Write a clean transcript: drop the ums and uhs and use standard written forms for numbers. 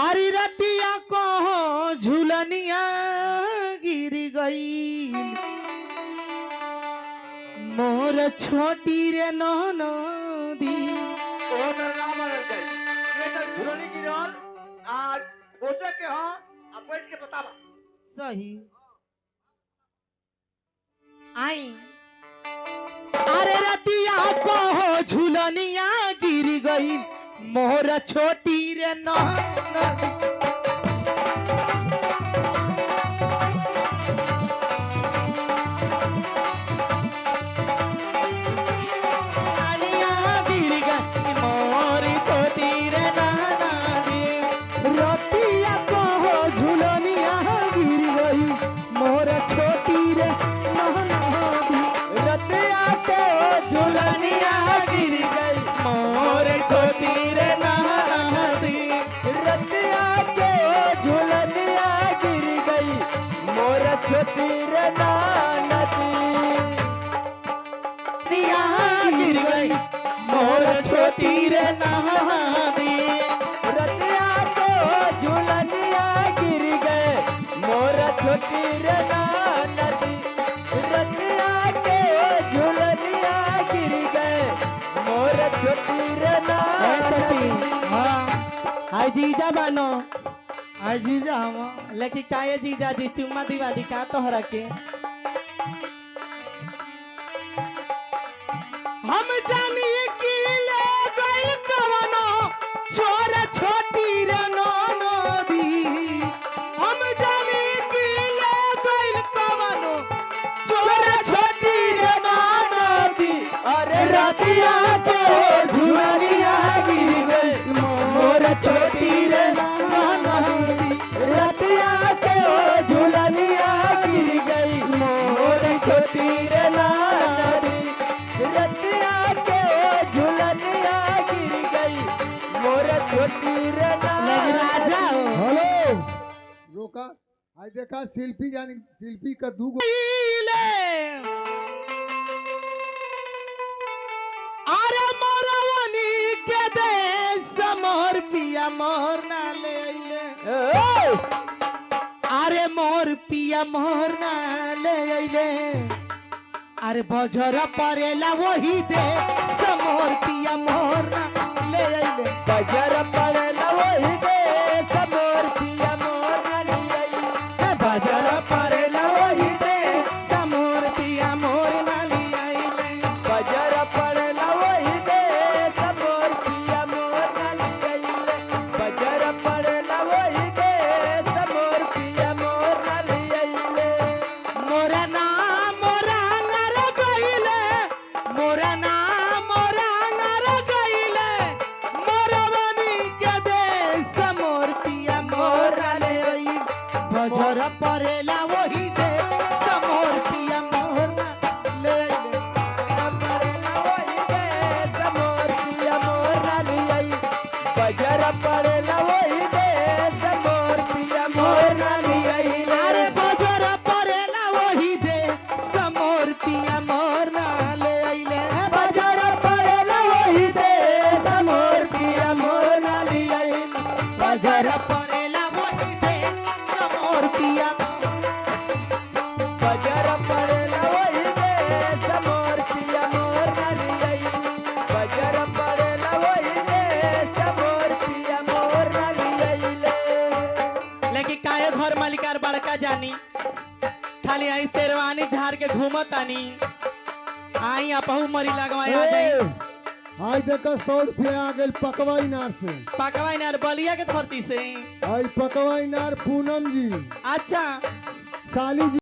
अरे रतिया को झूलनिया गिर गई मोर छोटी रे ननदी ओ मेरा नाम है गई ये तो झुलनी गिरल आज सोचे के हां अब बैठ के बतावा सही आई अरे रतिया को झूलनिया गिर गई मोर छोटी रे ननदी मोर छोटी रे ननदी रतिया को झूलनिया गिर गए मोर छोटी रे ननदी रतिया को झूलनिया गिर गए मोर छोटी रे ननदी। हाँ हाय जीजा बानो हाय जीजा हम लेकिन काये जीजा जी चुम्मा दिवाली का तोहरा के हम जानिए कि ले गई कवनो छोर छोटी रे ननदी हम जानिए कि ले गई कवनो छोर छोटी रे ननदी अरे रतिया को झुलनिया गिर गई मोर छोटी रे ननदी रतिया को झूलनिया गिर गई मोर छोटी रे ननदी रतिया के झूलनिया गिर गई मोर छोटी रे लेकिन राजा हेलो रोका आज देखा शिल्पी जानी शिल्पी का दूगो अरे मोरवनी के देश मोर पिया मोर ना ले अइले अरे मोर पिया मोर ना ले अइले अरे बजर परेला वही दे समोर पिया मोर ना ले अइले बजर पड़ेला वही दे समोर पिया मोर ना लियाई बजर परेला वही दे समोर पिया मोर ना ले अइले बजर पड़ेला वही दे समोर पिया मोर ना लियाई बजर पड़ेला वही दे समोर पिया मोर ना लियाई मोरा नाम मोरा नर गइले मोरा नाम मोरा नर गइले मोरवनी के देश मोर पिया मोर ले आई बजर परेला वही दे समोर पिया मोर ले अइले पड़ेला वही दे समोर पिया मोर ना लियाई बजर पड़ेला वही दे समोर पिया मोर ना लियाई अरे बजर परेला वही दे समोर पिया मोर ना ले अइले बजर पड़ेला वही दे समोर पिया मोर ना लियाई बजर परेला वही दे समोर पिया बजर पड़ेला वही दे समोर पिया मोर ना लियाई बजर पड़ेला वही दे समोर पिया मोर ना लियाई लेकिन काहे घर मालिकार बड़का जानी खाली आई शेरवानी झाड़ के घूमतानी आई अपहू मरी लगवाए आ जाई आज देखा 100 रुपया आ गई पकवाई नार से पकवाई नार बलिया के धरती से आई पकवाई नार पूनम जी अच्छा साली जी